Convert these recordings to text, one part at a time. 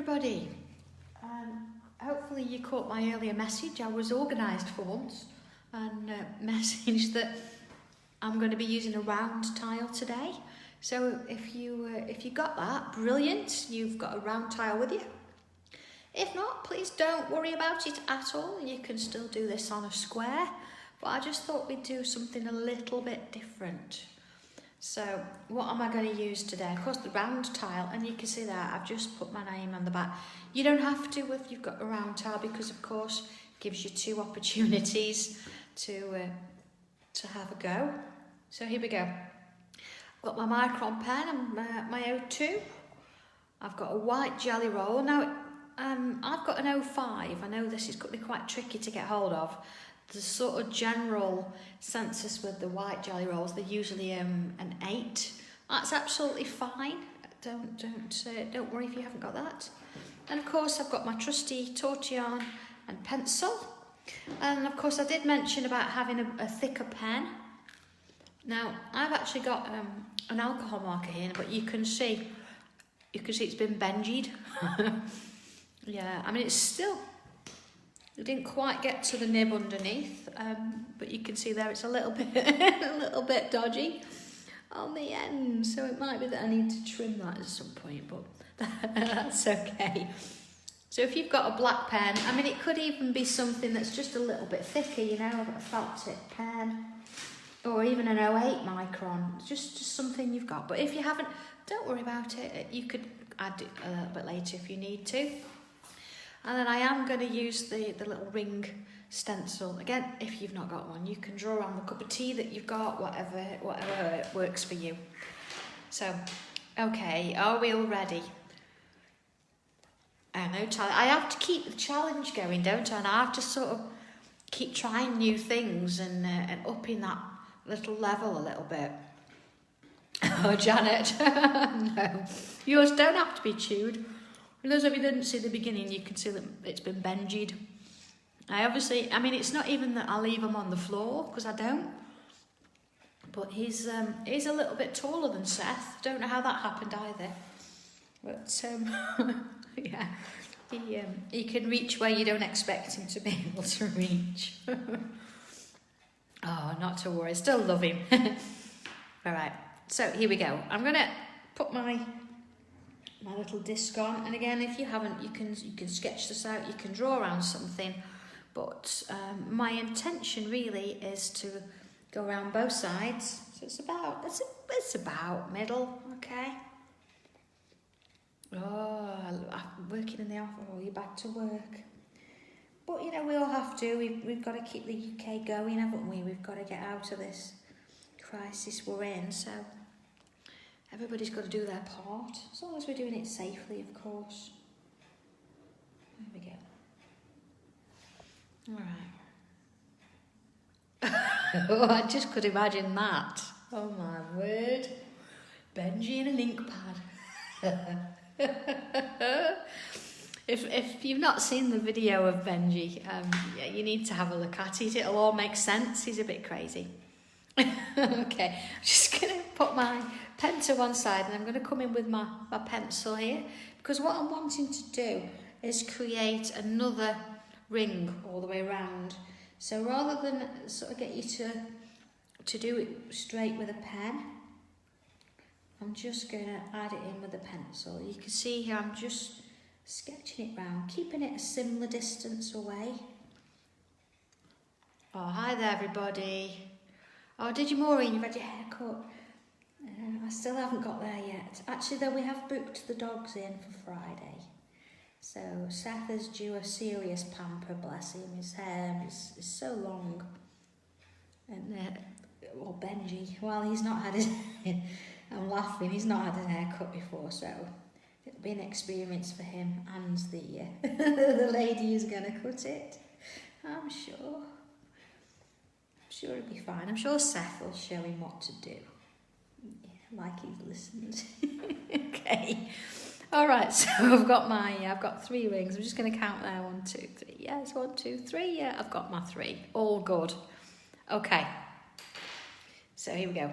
everybody. Hopefully you caught my earlier message. I was organised for once and messaged that I'm going to be using a round tile today. So if you got that, brilliant, you've got a round tile with you. If not, please don't worry about it at all. You can still do this on a square, but I just thought we'd do something a little bit different. So what am I going to use today? Of course, the round tile, and you can see that I've just put my name on the back. You don't have to if you've got a round tile, because of course it gives you two opportunities to have a go. So here we go. I've got my micron pen and my O2. I've got a white jelly roll. Now I've got an 05. I know this is going to be quite tricky to get hold of. The sort of general census with the white jelly rolls, they're usually an 8. That's absolutely fine. Don't worry if you haven't got that. And of course I've got my trusty tortillon and pencil. And of course I did mention about having a thicker pen. Now I've actually got an alcohol marker here, but you can see it's been benjied. Yeah, I mean it didn't quite get to the nib underneath, but you can see there it's a little bit dodgy on the end, so it might be that I need to trim that at some point, but that's okay. So if you've got a black pen, I mean it could even be something that's just a little bit thicker, you know, a felt tip pen, or even an 08 micron, just something you've got. But if you haven't, don't worry about it. You could add it a little bit later if you need to. And then I am going to use the little ring stencil. Again, if you've not got one, you can draw on the cup of tea that you've got, whatever works for you. So, okay, are we all ready? I have to keep the challenge going, don't I? And I have to sort of keep trying new things and upping that little level a little bit. Oh, Janet, no. Yours don't have to be chewed. For those of you who didn't see the beginning, you can see that it's been benjied. I mean, it's not even that I leave him on the floor, because I don't. But he's a little bit taller than Seth. Don't know how that happened either. But, yeah, he can reach where you don't expect him to be able to reach. Oh, not to worry, still love him. All right, so here we go. I'm going to put my little disc on, and again, if you haven't, you can sketch this out, you can draw around something, but my intention really is to go around both sides, so it's about middle. Okay. Oh, I'm working in the office. Oh, you're back to work, but you know, we all have to. We've got to keep the UK going, haven't we? We've got to get out of this crisis we're in, so everybody's got to do their part, as long as we're doing it safely, of course. There we go. All right. Oh, I just could imagine that. Oh my word. Benji and an ink pad. If you've not seen the video of Benji, yeah, you need to have a look at it. It'll all make sense. He's a bit crazy. Okay, I'm just going to put my pen to one side and I'm going to come in with my pencil here, because what I'm wanting to do is create another ring all the way around. So rather than sort of get you to do it straight with a pen, I'm just going to add it in with a pencil. You can see here I'm just sketching it round, keeping it a similar distance away. Oh, hi there everybody. Oh, did you, Maureen? You've had your hair cut. I still haven't got there yet. Actually, though, we have booked the dogs in for Friday. So Seth is due a serious pamper, bless him. His hair is so long. And, well, Benji, well, he's not had his... I'm laughing, he's not had his hair cut before, so it'll be an experience for him and the lady who's going to cut it, I'm sure. Sure it'll be fine. I'm sure Seth will show him what to do. Yeah, like he's listened. Okay. All right, so I've got 3 rings. I'm just going to count there. 1, 2, 3. Yes, 1, 2, 3. Yeah, I've got my 3. All good. Okay. So here we go.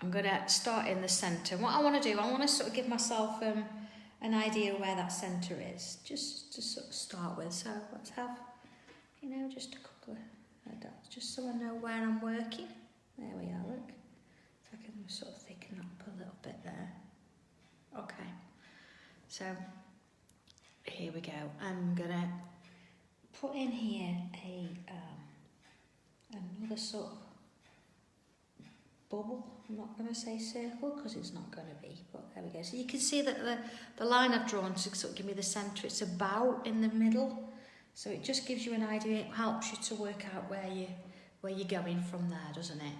I'm going to start in the centre. What I want to do, I want to sort of give myself an idea where that centre is, just to sort of start with. So let's have, you know, just a couple of dots, just so I know where I'm working. There we are, look. So I can sort of thicken up a little bit there. Okay, so here we go. I'm gonna put in here another sort of bubble. I'm not going to say circle because it's not going to be, but there we go. So you can see that the line I've drawn to sort of give me the centre, it's about in the middle. So it just gives you an idea, it helps you to work out where you're going from there, doesn't it?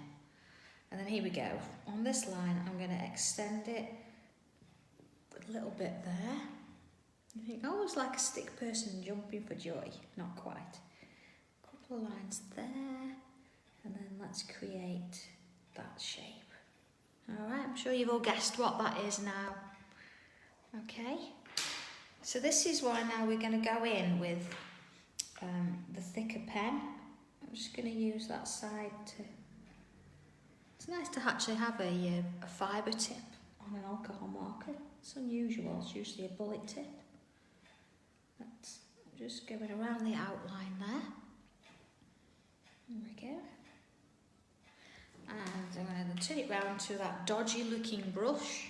And then here we go. On this line, I'm going to extend it a little bit there. You think, oh, it's like a stick person jumping for joy. Not quite. A couple of lines there. And then let's create that shape. All right, I'm sure you've all guessed what that is now. Okay. So this is why now we're going to go in with the thicker pen. I'm just going to use that side to... It's nice to actually have a fibre tip on an alcohol marker. It's unusual, it's usually a bullet tip. Let's just go around the outline there. There we go. And I'm going to turn it round to that dodgy looking brush.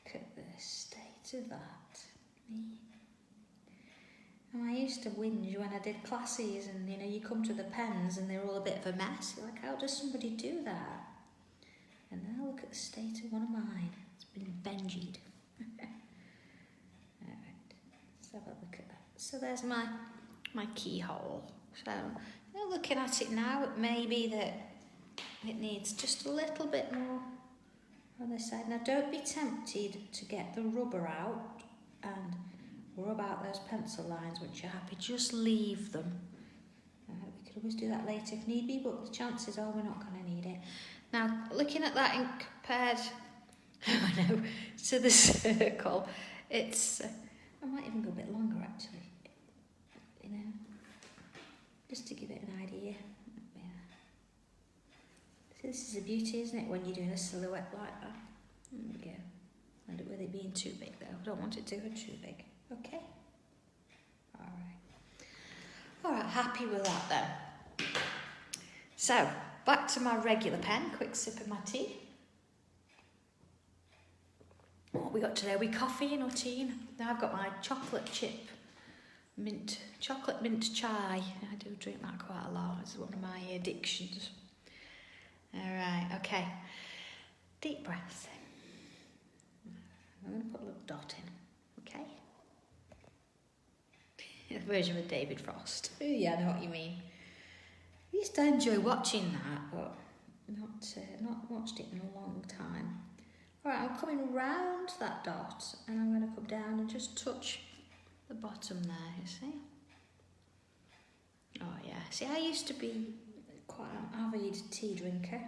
Look at the state of that. Me. And I used to whinge when I did classes, and you know, you come to the pens and they're all a bit of a mess. You're like, how does somebody do that? And now look at the state of one of mine. It's been benjied. Alright, let's have a look at that. So there's my keyhole. So, you know, looking at it now, it may be that it needs just a little bit more on this side. Now don't be tempted to get the rubber out and rub out those pencil lines once you're happy. Just leave them. We could always do that later if need be, but the chances are we're not going to need it. Now, looking at that in compared I know, to the circle, it's... I might even go a bit longer actually, you know, just to give it an idea. Yeah. So this is the beauty, isn't it, when you're doing a silhouette like that. There we go. End up with it being too big though. I don't want it to go too big. Okay. Alright, happy with that then. So, back to my regular pen, quick sip of my tea. What we got today? Are we coffee or tea? Now I've got my chocolate mint chai. I do drink that quite a lot. It's one of my addictions. Alright, okay. Deep breath. I'm going to put a little dot in, okay? A version of David Frost. Oh yeah, I know what you mean. I used to enjoy watching that, but not watched it in a long time. Alright, I'm coming round that dot and I'm going to come down and just touch the bottom there, you see? Oh yeah, see, I used to be quite an avid tea drinker.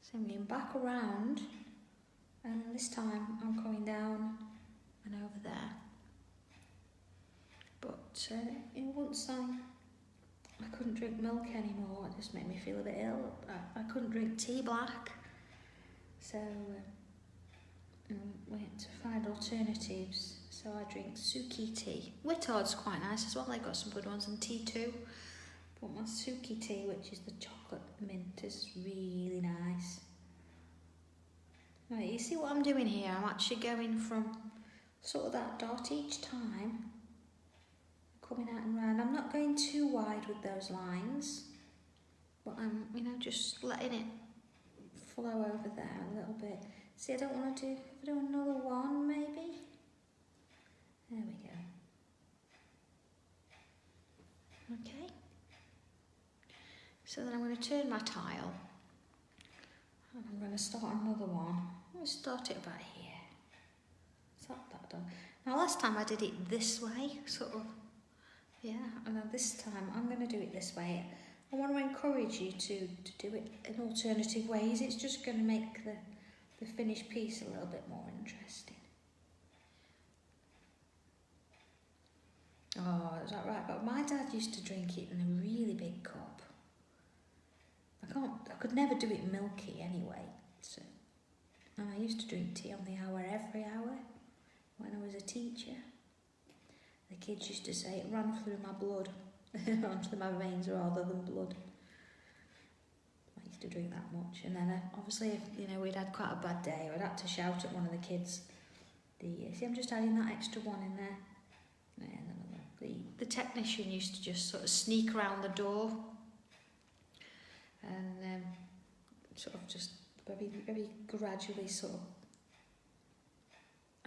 So I'm going back around, and this time I'm coming down and over there. But once I couldn't drink milk anymore, it just made me feel a bit ill. I couldn't drink tea black, so we had to find alternatives. So I drink Suki tea. Whittard's quite nice as well, they've got some good ones, and tea too. But my Suki tea, which is the chocolate mint, is really nice. Right, you see what I'm doing here? I'm actually going from sort of that dot each time, coming out and round. I'm not going too wide with those lines, but I'm, just letting it flow over there a little bit. See, I don't want to do another one, maybe. There we go. Okay. So then I'm going to turn my tile, and I'm going to start another one. I'm going to start it about here. Is that done? Now last time I did it this way, sort of. Yeah, and then this time I'm going to do it this way. I want to encourage you to do it in alternative ways. It's just going to make the finished piece a little bit more interesting. Oh, is that right? But my dad used to drink it in a really big cup. I could never do it milky anyway. So, and I used to drink tea on the hour every hour. when I was a teacher. The kids used to say it ran through my blood, ran through my veins rather than blood. I used to drink that much. And then obviously, if, you know, we'd had quite a bad day, I'd had to shout at one of the kids. See, I'm just adding that extra one in there. The technician used to just sort of sneak around the door and sort of just very, very gradually sort of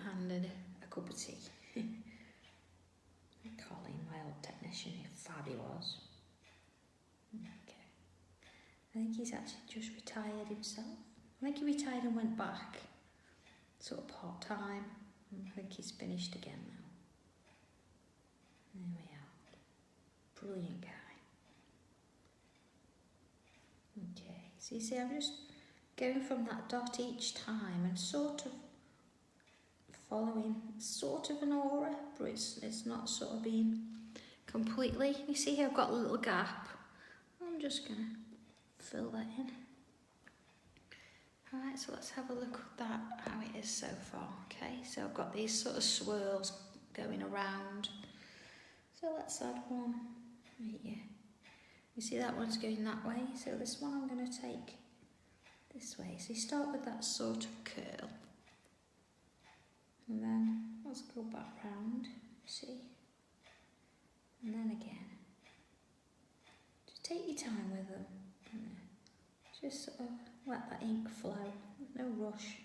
handed a cup of tea. Colin, my old technician, how fab he was. Okay. I think he's actually just retired himself. I think he retired and went back, sort of part-time. I think he's finished again now. There we are. Brilliant guy. Okay, so you see I'm just going from that dot each time and sort of following sort of an aura, but it's not sort of being completely. You see here I've got a little gap. I'm just going to fill that in. Alright, so let's have a look at that, how it is so far. Okay, so I've got these sort of swirls going around. So let's add one right here. You see that one's going that way, so this one I'm going to take this way. So you start with that sort of curl. And then let's go back round, see? And then again. Just take your time with them. Just sort of let that ink flow, no rush.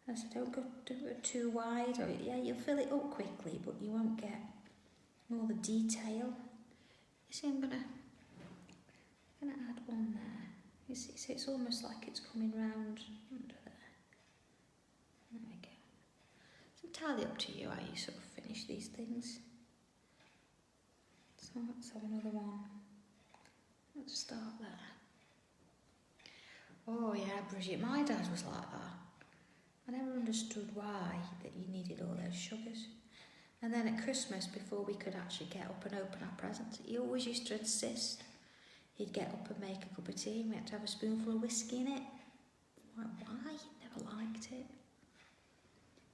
As I don't go too wide, or yeah, you'll fill it up quickly, but you won't get all the detail. You see, I'm gonna add one there. You see, so it's almost like it's coming round under there. There we go. It's entirely up to you how you sort of finish these things. So let's have another one. Let's start there. Oh yeah, Bridget, my dad was like that. I never understood why that you needed all those sugars. And then at Christmas, before we could actually get up and open our presents, he always used to insist he'd get up and make a cup of tea and we had to have a spoonful of whiskey in it. I'm like, why? He never liked it.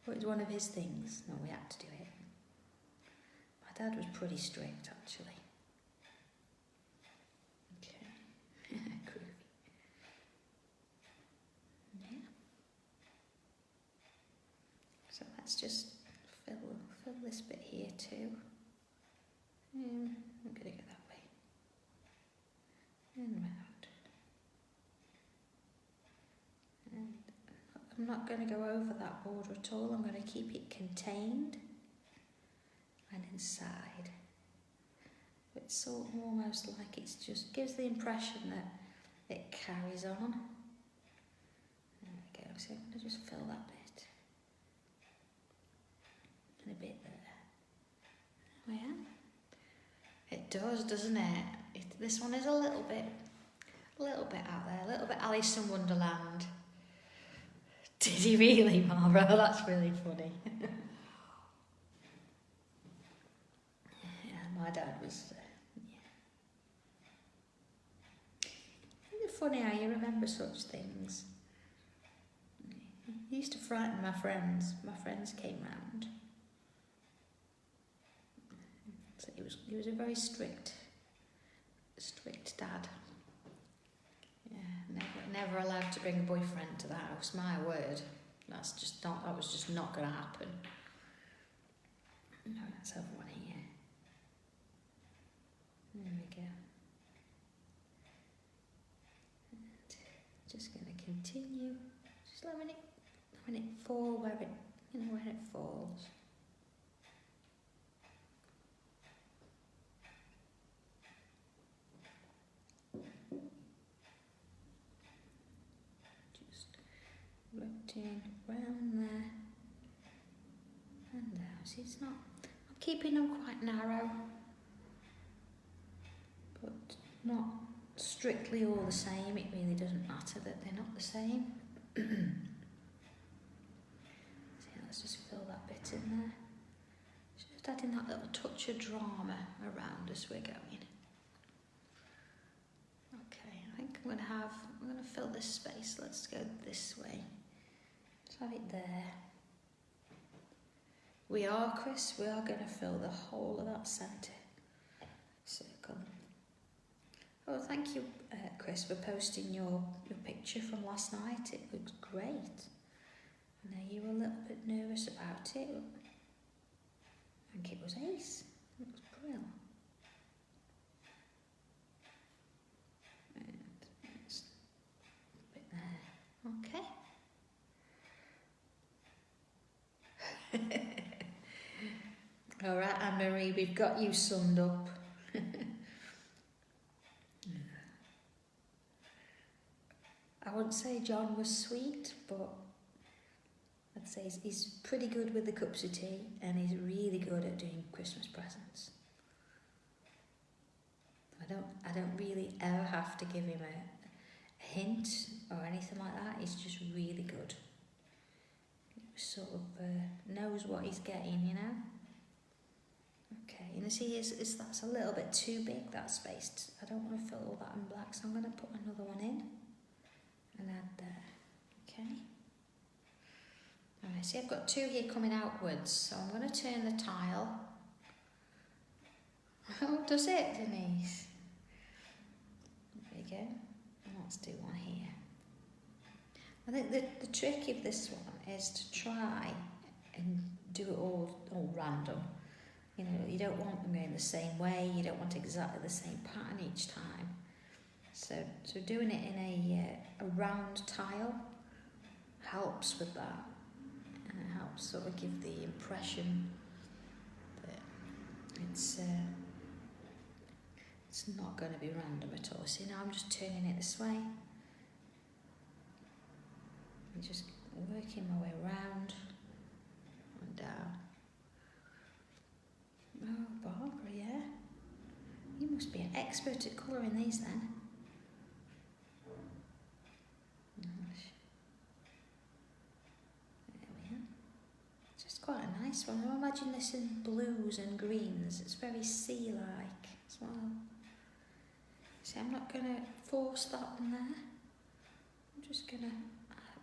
But it was one of his things. No, we had to do it. My dad was pretty strict, actually. Okay. Groovy. Yeah. So let's just fill this bit here too. I'm going to go that way. And round. And I'm not going to go over that border at all. I'm going to keep it contained and inside. It's sort of almost like it's just gives the impression that it carries on. There we go. So I'm going to just fill that bit. And a bit there. Oh yeah. It does, doesn't it? This one is a little bit out there, a little bit Alice in Wonderland. Did he really, Mara? That's really funny. Yeah, my dad was. Isn't it funny how you remember such things? He used to frighten my friends. My friends came round. So he was a very strict dad. Yeah, never allowed to bring a boyfriend to the house. My word, that was just not going to happen. No, let's have one here. There we go. And just going to continue, just letting it fall where it falls. Rotating round there and down. See, it's not. I'm keeping them quite narrow, but not strictly all the same. It really doesn't matter that they're not the same. See, let's just fill that bit in there. Just adding that little touch of drama around as we're going. Okay, I think I'm going to fill this space. Let's go this way. Have it there. We are, Chris. We are going to fill the whole of that centre circle. Oh, thank you, Chris, for posting your picture from last night. It looks great. I know you were a little bit nervous about it. I think it was ace. It was brilliant. And it's a bit there. Okay. All right, Anne-Marie, we've got you summed up. I wouldn't say John was sweet, but I'd say he's pretty good with the cups of tea, and he's really good at doing Christmas presents. I don't really ever have to give him a hint or anything like that. He's just really good. He sort of knows what he's getting, you know. Okay, and you see, that's a little bit too big, that space. I don't want to fill all that in black, so I'm going to put another one in and add there. Okay. Alright, see, I've got two here coming outwards, so I'm going to turn the tile. Oh, does it, Denise? There you go. And let's do one here. I think the trick of this one is to try and do it all random. You know, you don't want them going the same way, you don't want exactly the same pattern each time. So doing it in a round tile helps with that. And it helps sort of give the impression that it's not going to be random at all. See, now I'm just turning it this way. I'm just working my way around and down. Oh, Barbara, yeah. You must be an expert at colouring these then. There we are. It's just quite a nice one. I imagine this in blues and greens. It's very sea-like as well. See, I'm not going to force that one there. I'm just going to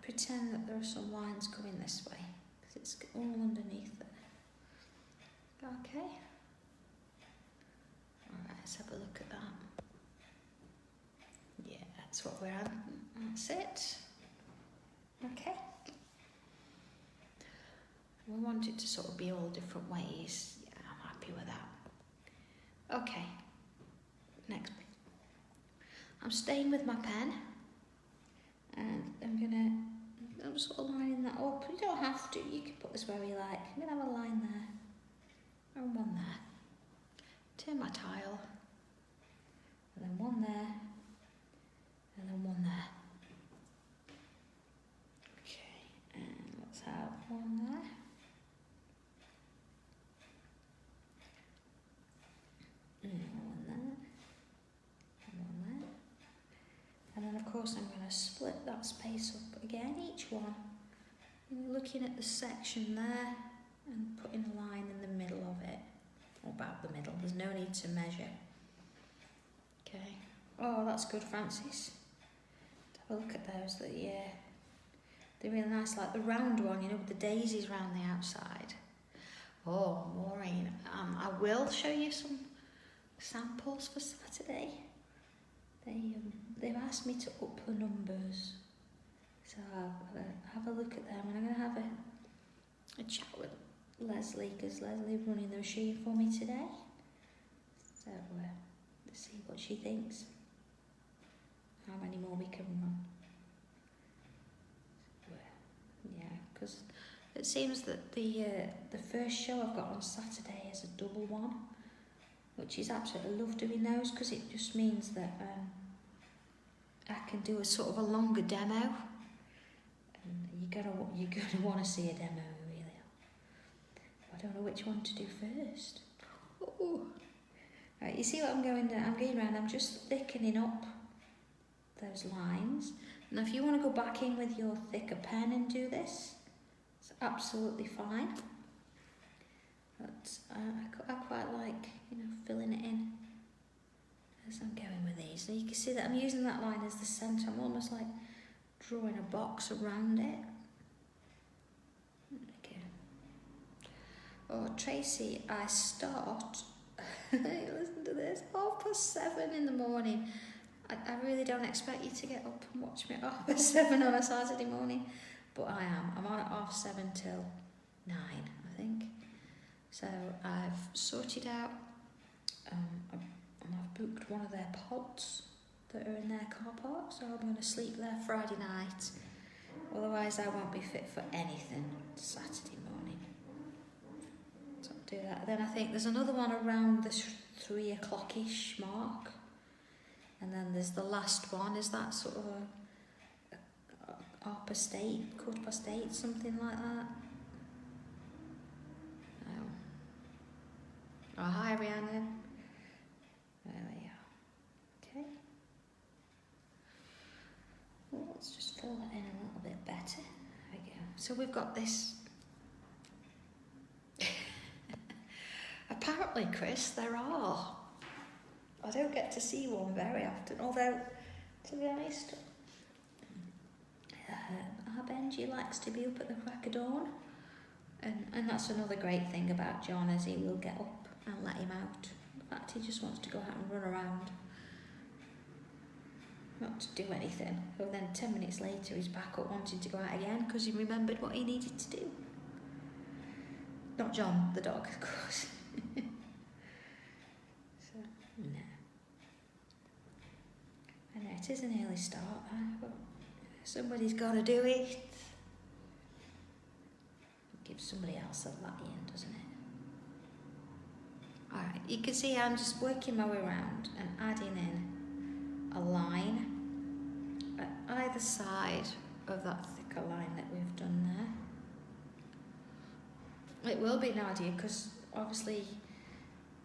pretend that there are some lines coming this way, because it's all underneath there. Okay. Alright, let's have a look at that. Yeah, that's what we're at. That's it. Okay. We want it to sort of be all different ways. Yeah, I'm happy with that. Okay. Next bit. I'm staying with my pen. And I'm sort of lining that up. You don't have to. You can put this where you like. I'm going to have a line there. And one there. Turn my tile, and then one there, and then one there. Okay, and let's have one there. And one there, and one there. And then of course I'm going to split that space up again, each one. You're looking at the section there, and putting a line in the middle of it, or about the middle. There's no need to measure. Okay. Oh, that's good, Francis. Have a look at those. They're really nice, like the round one, you know, with the daisies round the outside. Oh, Maureen, I will show you some samples for Saturday. They've asked me to up the numbers, so I'll have a look at them, and I'm going to have a chat with Leslie, because Leslie's running the machine for me today. So let's see what she thinks. How many more we can run. Yeah, because it seems that the first show I've got on Saturday is a double one, which is absolutely, I love doing those, because it just means that I can do a sort of a longer demo, and you're gonna want to see a demo. I don't know which one to do first. Ooh. Right, you see what I'm going down? I'm going around, I'm just thickening up those lines. Now if you want to go back in with your thicker pen and do this, it's absolutely fine. But I quite like, you know, filling it in as I'm going with these. So you can see that I'm using that line as the centre. I'm almost like drawing a box around it. Oh, Tracy, I start, listen to this, 7:30 in the morning. I really don't expect you to get up and watch me at 7:30 on a Saturday morning, but I am. I'm on at 7:30 till 9, I think. So I've sorted out, and I've booked one of their pods that are in their car park, so I'm going to sleep there Friday night. Otherwise I won't be fit for anything Saturday morning. So I'll do that. Then I think there's another one around the 3 o'clock-ish mark. And then there's the last one, is that sort of a 8:15, something like that? Oh. Oh, hi Rhiannon. There we are. Okay. Well, let's just fill that in a little bit better. There we go. So we've got this. Apparently, Chris, there are. I don't get to see one very often, although, to be honest, our Benji likes to be up at the crack of dawn, and that's another great thing about John, is he will get up and let him out. In fact, he just wants to go out and run around, not to do anything. So then 10 minutes later he's back up wanting to go out again because he remembered what he needed to do. Not John, the dog, of course. So, no. I know it is an early start, but somebody's got to do it. It gives somebody else a lie-in, doesn't it? Alright, you can see I'm just working my way around and adding in a line at either side of that thicker line that we've done there. It will be Nadia, because obviously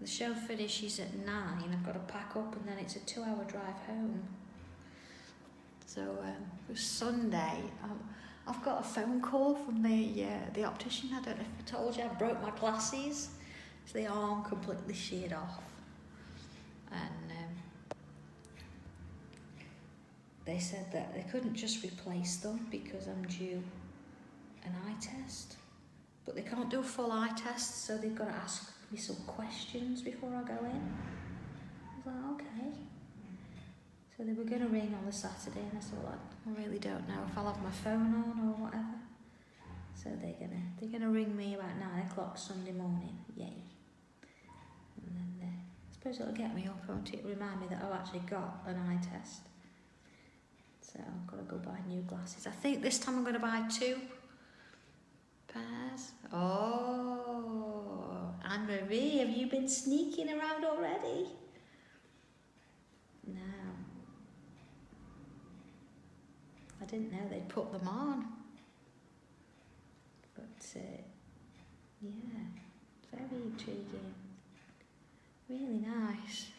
the show finishes at 9. I've got to pack up and then it's a 2-hour drive home. So for Sunday, I've got a phone call from the optician. I don't know if I told you, I broke my glasses. So the arm completely sheared off. And they said that they couldn't just replace them because I'm due an eye test. But they can't do a full eye test, so they've got to ask me some questions before I go in. I was like, okay. So they were going to ring on the Saturday, and I thought, well, I really don't know if I'll have my phone on or whatever. So they're gonna ring me about 9 o'clock Sunday morning. Yay! And then I suppose it'll get me up, won't it? Remind me that I've actually got an eye test. So I've got to go buy new glasses. I think this time I'm going to buy 2 pairs. Oh, Anne-Marie, have you been sneaking around already? No. I didn't know they'd put them on. But, yeah, very intriguing. Really nice.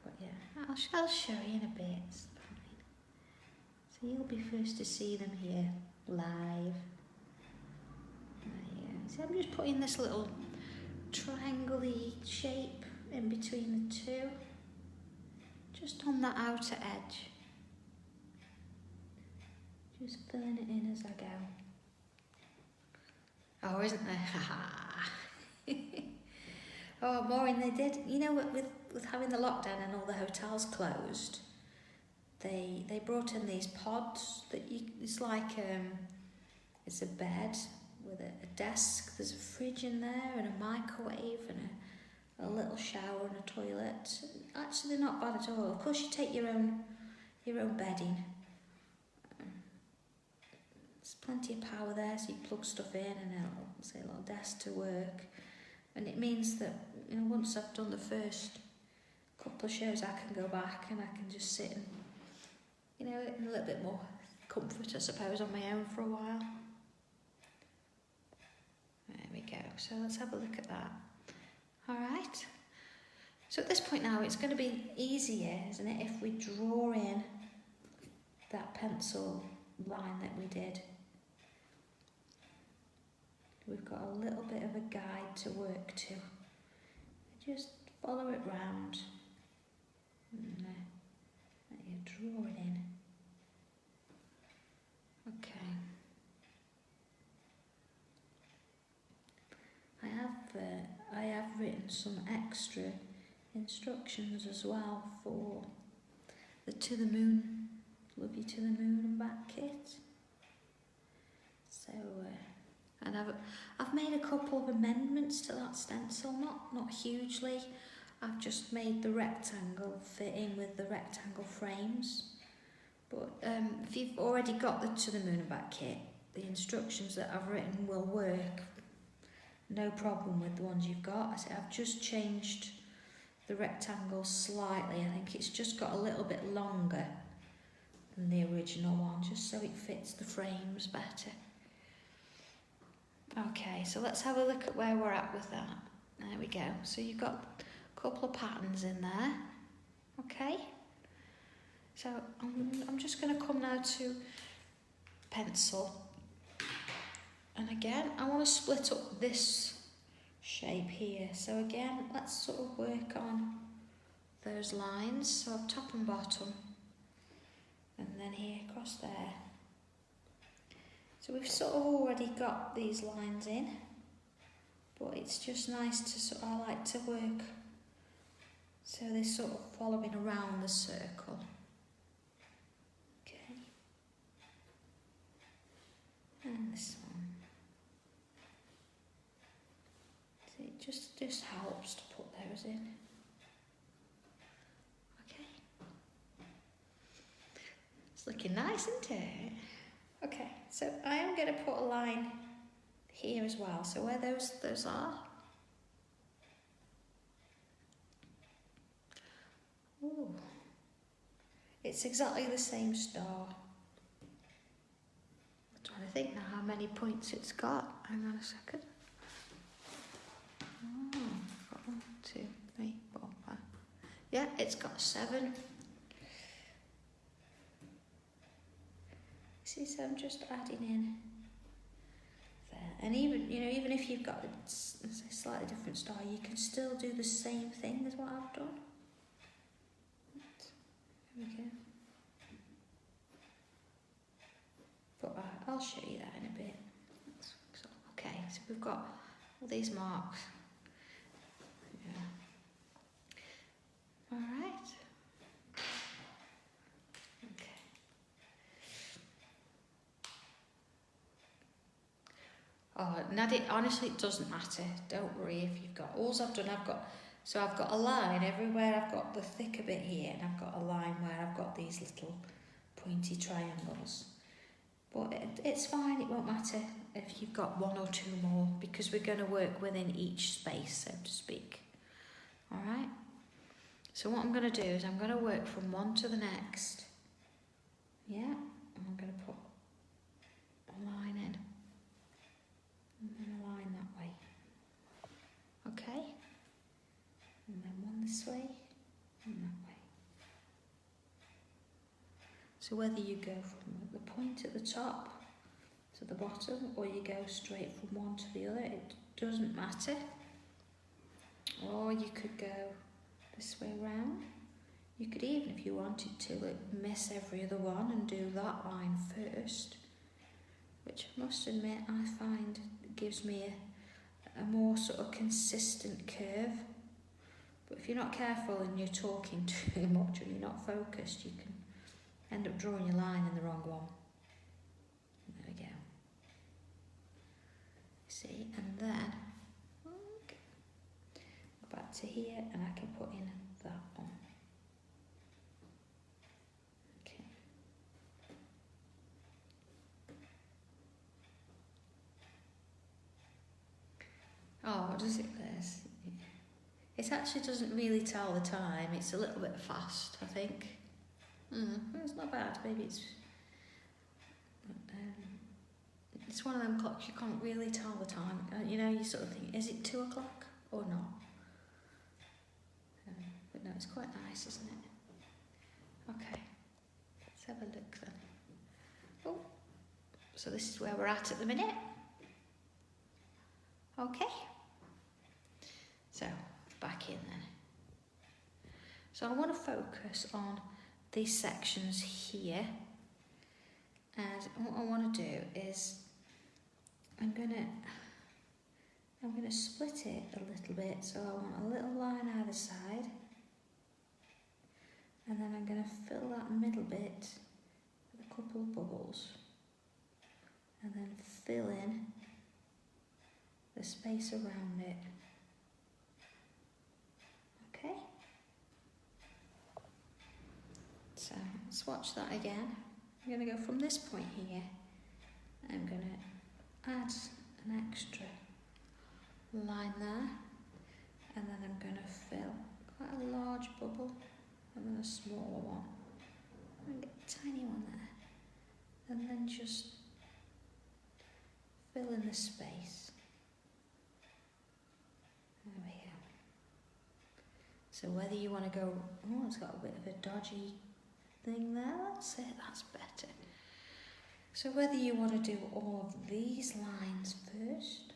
But yeah, I'll show you in a bit. It's fine. So you'll be first to see them here, live. So I'm just putting this little triangle-y shape in between the 2. Just on the outer edge. Just filling it in as I go. Oh, isn't there? Oh, Maureen, they did. You know, with having the lockdown and all the hotels closed, they brought in these pods that it's like it's a bed with a desk. There's a fridge in there and a microwave and a little shower and a toilet. Actually, they're not bad at all. Of course, you take your own bedding. There's plenty of power there, so you plug stuff in and a little desk to work. And it means that, you know, once I've done the first couple of shows, I can go back and I can just sit and, you know, in a little bit more comfort, I suppose, on my own for a while. There we go. So let's have a look at that. All right. So at this point now, it's going to be easier, isn't it, if we draw in that pencil line that we did. We've got a little bit of a guide to work to. Just follow it round and you draw it in. Okay. some extra instructions as well for the To the Moon, Love You to the Moon and Back kit. So, and I've made a couple of amendments to that stencil, not hugely. I've just made the rectangle fit in with the rectangle frames. But if you've already got the To the Moon and Back kit, the instructions that I've written will work. No problem with the ones you've got. I've just changed the rectangle slightly. I think it's just got a little bit longer than the original one, just so it fits the frames better. Okay, so let's have a look at where we're at with that. There we go. So you've got a couple of patterns in there. Okay. So I'm just going to come now to pencil. And again, I want to split up this shape here. So again, let's sort of work on those lines. So top and bottom. And then here across there. So we've sort of already got these lines in, but it's just nice to I like to work so they're sort of following around the circle. Okay. And this one. So it just helps to put those in. Okay. It's looking nice, isn't it? Okay, so I am going to put a line here as well, so where those are. Ooh. It's exactly the same star. I'm trying to think now how many points it's got. Hang on a second. Oh, got 1, 2, 3, 4, 5. Yeah, it's got 7. See, so I'm just adding in there, and even if you've got a slightly different style, you can still do the same thing as what I've done. There we go. But I'll show you that in a bit. Okay, so we've got all these marks. Yeah. All right. Oh, Nadia, honestly, it doesn't matter. Don't worry if you've got. All I've done, I've got a line everywhere. I've got the thicker bit here, and I've got a line where I've got these little pointy triangles. But it's fine. It won't matter if you've got 1 or 2 more, because we're going to work within each space, so to speak. All right. So what I'm going to do is I'm going to work from one to the next. Yeah, and I'm going to put a line in. And then a line that way. Okay? And then one this way and that way. So whether you go from the point at the top to the bottom, or you go straight from one to the other, it doesn't matter. Or you could go this way round. You could even, if you wanted to, miss every other one and do that line first, which I must admit I find gives me a more sort of consistent curve. But if you're not careful and you're talking too much and you're not focused, you can end up drawing your line in the wrong one. There we go. See, and then okay, go back to here and I can put in that one. Okay. Oh, does it? It actually doesn't really tell the time. It's a little bit fast, I think. It's not bad. Maybe it's one of them clocks you can't really tell the time. You sort of think, is it 2 o'clock or not? But no, it's quite nice, isn't it? Okay, let's have a look then. Oh, so this is where we're at the minute. Okay. So, back in then. So I want to focus on these sections here, and what I want to do is I'm going to I'm going to split it a little bit, so I want a little line either side, and then I'm going to fill that middle bit with a couple of bubbles, and then fill in the space around it. Okay? So let's watch that again. I'm going to go from this point here. I'm going to add an extra line there, and then I'm going to fill quite a large bubble and then a smaller one, and get a tiny one there, and then just fill in the space. There we go. So whether you want to go, oh, it's got a bit of a dodgy thing there, that's it, that's better. So whether you want to do all of these lines first,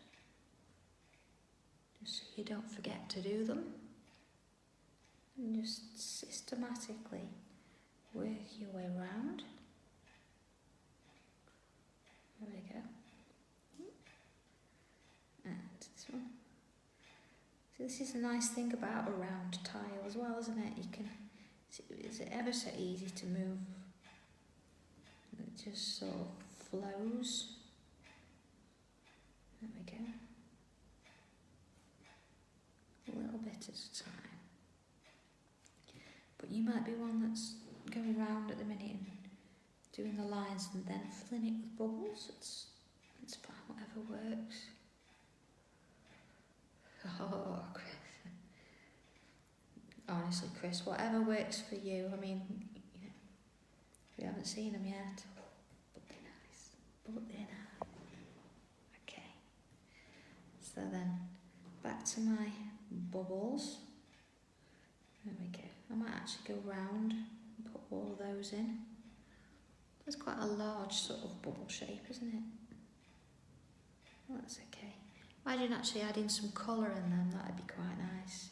just so you don't forget to do them, and just systematically work your way around. There we go. And this one. So this is a nice thing about a round tile as well, isn't it? You can, it's ever so easy to move. It just sort of flows. There we go. A little bit at a time. But you might be one that's going round at the minute and doing the lines and then filling it with bubbles. It's fine, whatever works. Oh, Chris. Honestly, Chris, whatever works for you. I mean, you know, we haven't seen them yet. But they're nice. But they're nice. Okay. So then, back to my bubbles. There we go. I might actually go round and put all of those in. It's quite a large sort of bubble shape, isn't it? Well, that's okay. Imagine actually adding some colour in them, that'd be quite nice.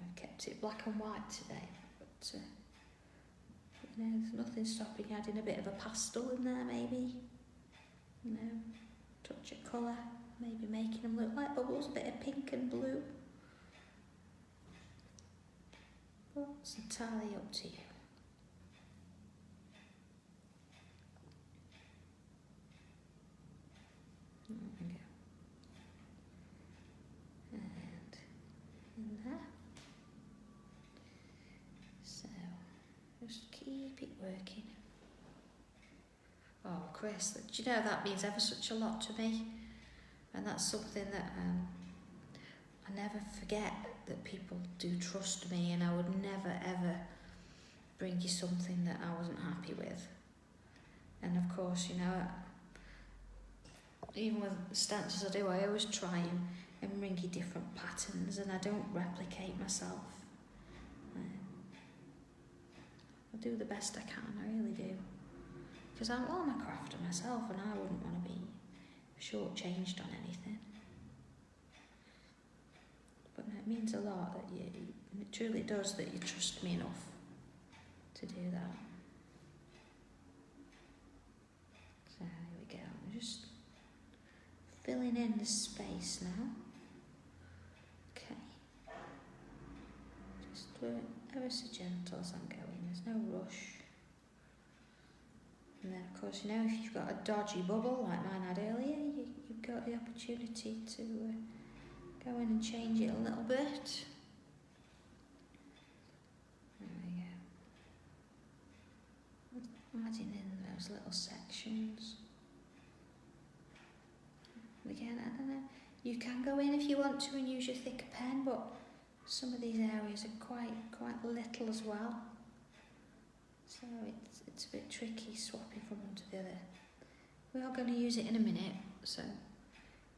I've kept it black and white today, but you know, there's nothing stopping adding a bit of a pastel in there maybe. You know, touch of colour, maybe making them look like bubbles, a bit of pink and blue. But it's entirely up to you. There we go. And in there. So, just keep it working. Oh, Chris, do you know that means ever such a lot to me? And that's something that I never forget, that people do trust me, and I would never ever bring you something that I wasn't happy with. And of course, you know, even with the stances I do, I always try and bring you different patterns, and I don't replicate myself. I do the best I can, I really do. Because I'm a crafter myself, and I wouldn't want to be shortchanged on anything. But it means a lot that it truly does, that you trust me enough to do that. So here we go. I'm just filling in the space now. Okay. Just ever so gentle as I'm going. There's no rush. And then, of course, you know, if you've got a dodgy bubble like mine had earlier, you've got the opportunity to go in and change it a little bit. There we go. Adding in those little sections. And again, I don't know, you can go in if you want to and use your thicker pen, but some of these areas are quite little as well. So it's a bit tricky swapping from one to the other. We are going to use it in a minute, so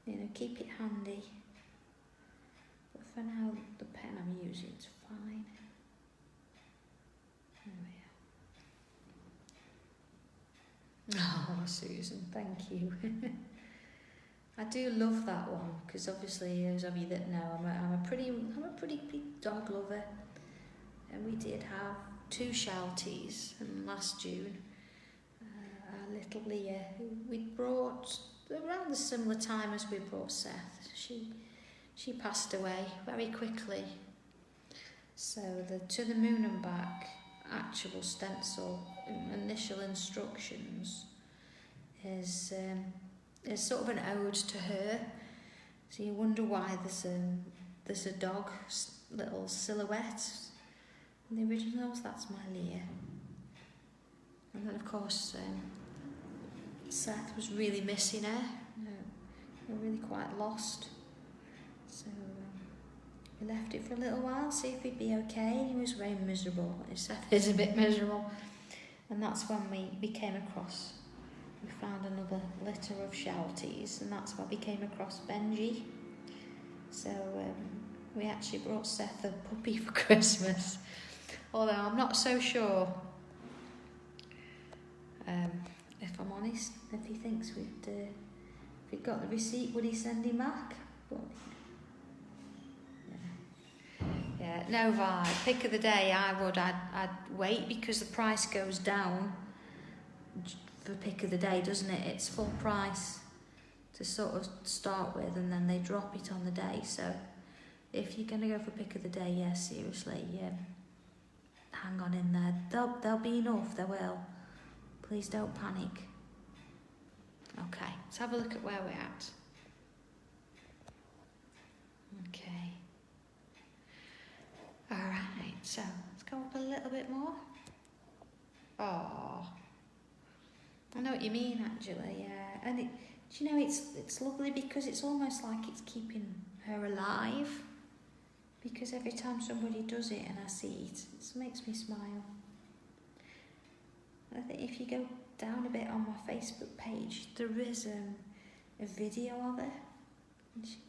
you know, keep it handy. But for now, the pen I'm using is fine. There we are. Oh, Susan, thank you. I do love that one, because obviously, those of you that know, I'm a pretty big dog lover, and we did have 2 Shalties, and last June, our little Leah, who we'd brought around the similar time as we brought Seth. She passed away very quickly. So the To the Moon and Back actual stencil, initial instructions, is sort of an ode to her. So you wonder why there's a dog little silhouette. In the originals, that's my Leah. And then of course Seth was really missing her. Really quite lost. So we left it for a little while, see if he'd be okay. He was very miserable. Seth is a bit miserable. And that's when we came across, we found another litter of shelties, and that's when we came across Benji. So we actually brought Seth a puppy for Christmas. Although I'm not so sure, if I'm honest, if he thinks if we got the receipt, would he send him back? But, yeah, no vibe. Pick of the day, I'd wait, because the price goes down for pick of the day, doesn't it? It's full price to sort of start with, and then they drop it on the day. So if you're going to go for pick of the day, yeah, seriously, hang on in there. There'll be enough, there will. Please don't panic. Okay, let's have a look at where we're at. Okay. Alright, so let's go up a little bit more. Oh, I know what you mean, actually, yeah. And do you know, it's lovely because it's almost like it's keeping her alive. Because every time somebody does it and I see it, it makes me smile. I think if you go down a bit on my Facebook page, there is a video of her. And she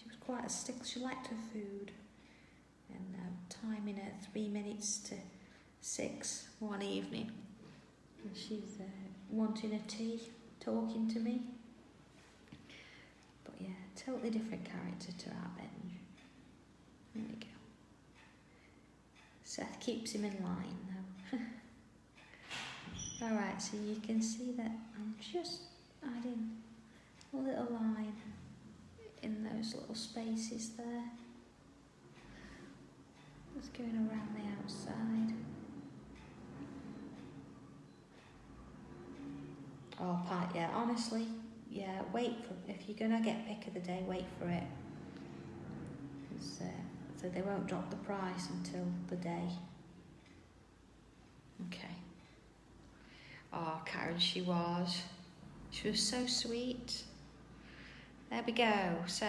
was quite a stick. She liked her food. And timing at 3 minutes to 6 one evening. And she's wanting a tea, talking to me. But yeah, totally different character to our Benj. There we go. Seth keeps him in line though. Alright, so you can see that I'm just adding a little line in those little spaces there. Just going around the outside. Oh, Pat, yeah, honestly, yeah, wait for, if you're going to get pick of the day, wait for it. So they won't drop the price until the day. Okay. Oh, Karen, she was so sweet. There we go. So,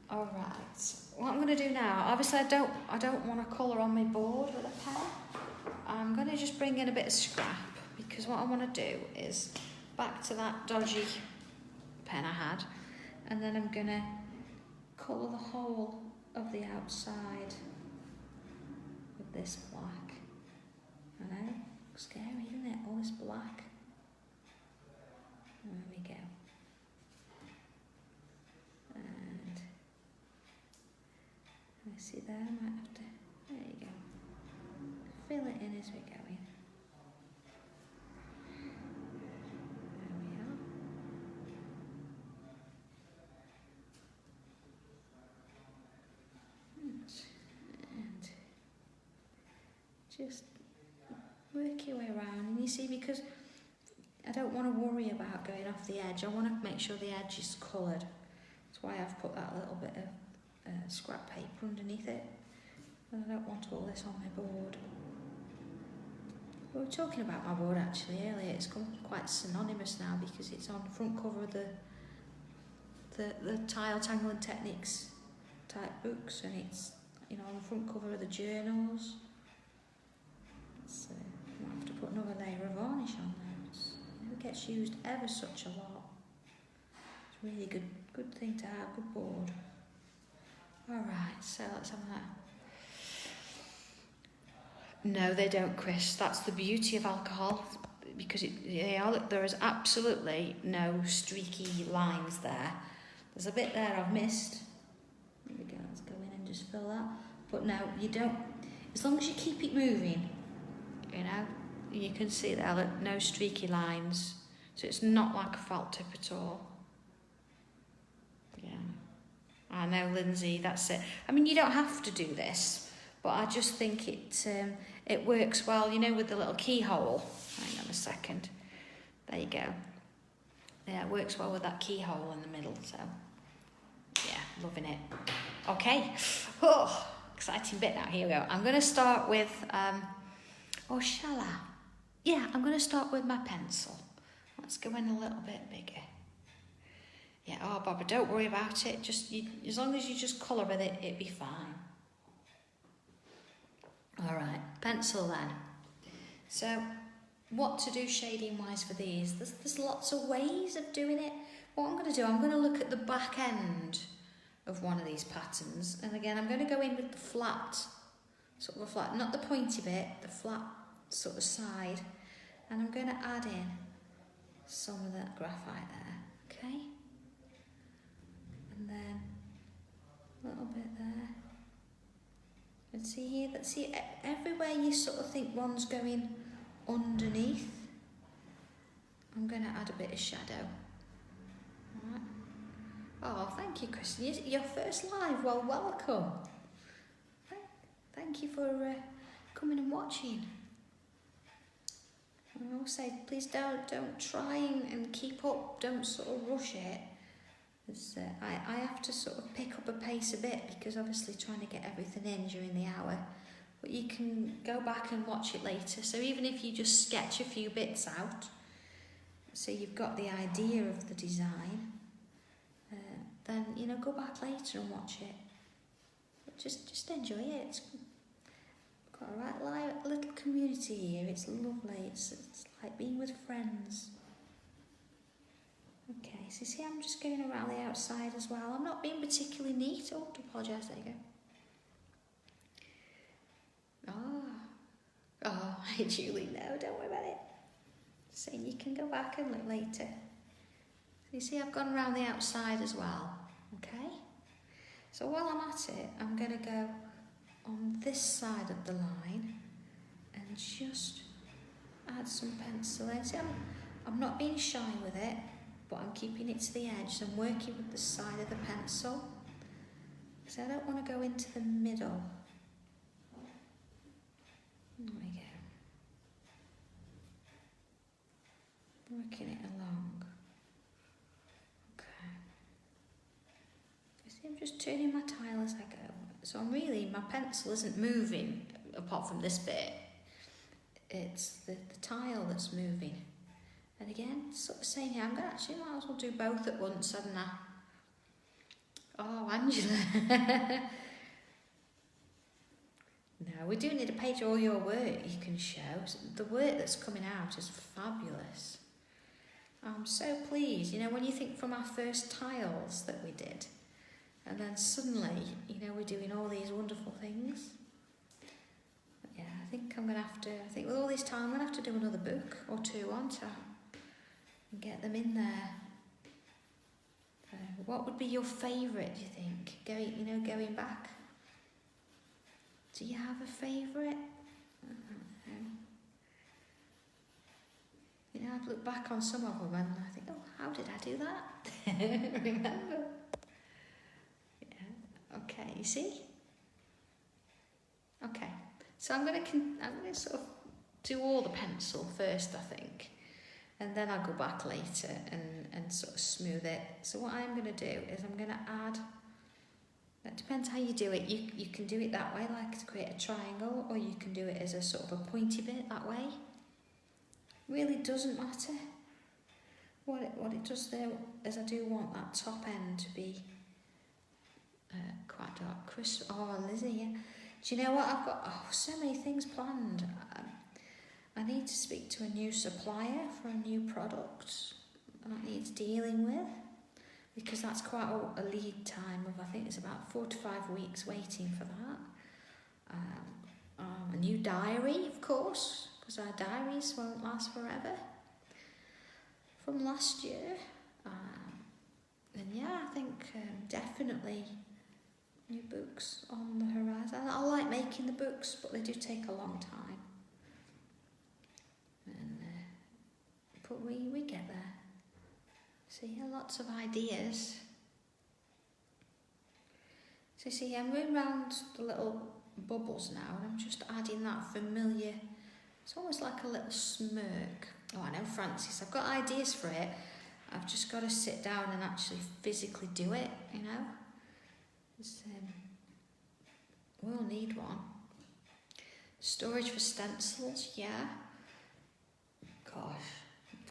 all right. What I'm going to do now, obviously I don't want to colour on my board with a pen. I'm going to just bring in a bit of scrap, because what I want to do is back to that dodgy pen I had, and then I'm going to colour the whole of the outside with this black. I know, scary, isn't it? All this black. There we go. And I see there, I might have to, there you go. Fill it in as we go in. There we are. And just work your way around, and you see, because I don't want to worry about going off the edge, I want to make sure the edge is coloured. That's why I've put that little bit of scrap paper underneath it, and I don't want all this on my board. We were talking about my board actually earlier. It's quite synonymous now, because it's on the front cover of the Tile Tangling Techniques type books, and it's, you know, on the front cover of the journals. So I might have to put another layer of varnish on there. It gets used ever such a lot. It's a really good thing to have, good board. Alright, so let's have that. No, they don't, Chris. That's the beauty of alcohol, because there is absolutely no streaky lines there. There's a bit there I've missed. There we go, let's go in and just fill that. But no, you don't, as long as you keep it moving, you know, you can see there, look, no streaky lines. So it's not like a felt tip at all. Yeah. I know, Lindsay, that's it. I mean, you don't have to do this, but I just think it works well, you know, with the little keyhole. Hang on a second. There you go. Yeah, it works well with that keyhole in the middle, so yeah, loving it. Okay. Oh, exciting bit now. Here we go. I'm going to start with, or shall I? Yeah, I'm going to start with my pencil. Let's go in a little bit bigger. Yeah, oh, Barbara, don't worry about it. Just as long as you just colour with it, it'll be fine. All right, pencil then. So, what to do shading-wise for these? There's lots of ways of doing it. What I'm going to do, I'm going to look at the back end of one of these patterns. And again, I'm going to go in with the flat, sort of a flat, not the pointy bit, the flat sort of side. And I'm going to add in some of that graphite there, okay? And then a little bit there. And see here, see everywhere you sort of think one's going underneath, I'm going to add a bit of shadow. All right. Oh, thank you, Kristen. Your first live, well, welcome. Thank you for coming and watching. And I will say, please don't try and keep up, don't sort of rush it. I have to sort of pick up a pace a bit because obviously trying to get everything in during the hour. But you can go back and watch it later. So even if you just sketch a few bits out, so you've got the idea of the design, then, you know, go back later and watch it. But just enjoy it. It's got a right little community here. It's lovely. It's like being with friends. Okay, so see, I'm just going around the outside as well. I'm not being particularly neat. Oh, I apologise. There you go. Oh, hi Julie. No, don't worry about it. So you can go back and look later. So you see, I've gone around the outside as well. Okay. So while I'm at it, I'm going to go on this side of the line and just add some pencil in. See, I'm not being shy with it, but I'm keeping it to the edge. I'm working with the side of the pencil because I don't want to go into the middle. There we go. Working it along. Okay. You see, I'm just turning my tile as I go. So my pencil isn't moving apart from this bit. It's the tile that's moving. And again, sort of saying here, I'm going to actually might as well do both at once, hadn't I? Oh, Angela. No, we do need a page of all your work you can show. The work that's coming out is fabulous. I'm so pleased, you know, when you think from our first tiles that we did, and then suddenly, you know, we're doing all these wonderful things. But yeah, I think with all these tiles, I'm going to have to do another book or two, aren't I? And get them in there. What would be your favourite, do you think? Going back? Do you have a favourite? You know, I've looked back on some of them and I think, oh, how did I do that? Remember? Yeah. Okay, you see? Okay, so I'm going to sort of do all the pencil first, I think. And then I'll go back later and sort of smooth it. So what I'm going to do is I'm going to add, it depends how you do it. You can do it that way, like to create a triangle, or you can do it as a sort of a pointy bit that way. Really doesn't matter. What it does there is I do want that top end to be quite dark. Chris, Lizzie, yeah. Do you know what? I've got so many things planned. I need to speak to a new supplier for a new product that needs dealing with, because that's quite a lead time of, I think it's about 4 to 5 weeks waiting for that. A new diary, of course, because our diaries won't last forever, from last year. And yeah, I think definitely new books on the horizon. I like making the books, but they do take a long time. But we get there. See, lots of ideas. So see, I'm going around the little bubbles now, and I'm just adding that familiar, it's almost like a little smirk. Oh, I know, Francis, I've got ideas for it. I've just got to sit down and actually physically do it, you know. We'll need one. Storage for stencils, yeah. Gosh,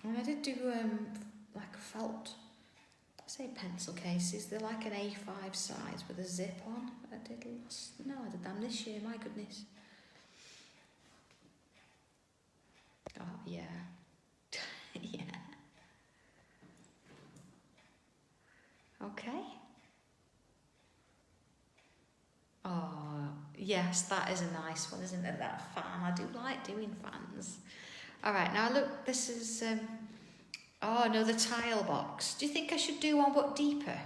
I did do like felt, I say pencil cases. They're like an A5 size with a zip on. I did them this year. My goodness. Oh yeah, yeah. Okay. Oh, yes, that is a nice one, isn't it? That fan. I do like doing fans. All right, now look, this is, oh no, the tile box. Do you think I should do one but deeper?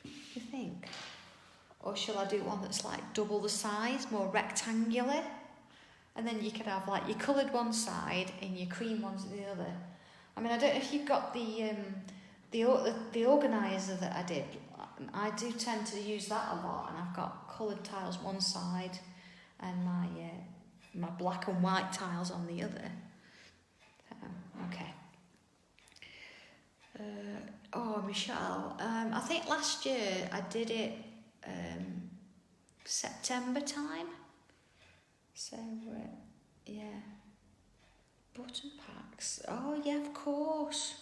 Do you think? Or shall I do one that's like double the size, more rectangular? And then you could have like your coloured one side and your cream ones the other. I mean, I don't know if you've got the organiser that I did. I do tend to use that a lot, and I've got coloured tiles one side and my black and white tiles on the other. Okay. Oh, Michelle, I think last year I did it September time. So, yeah. Button packs. Oh, yeah, of course.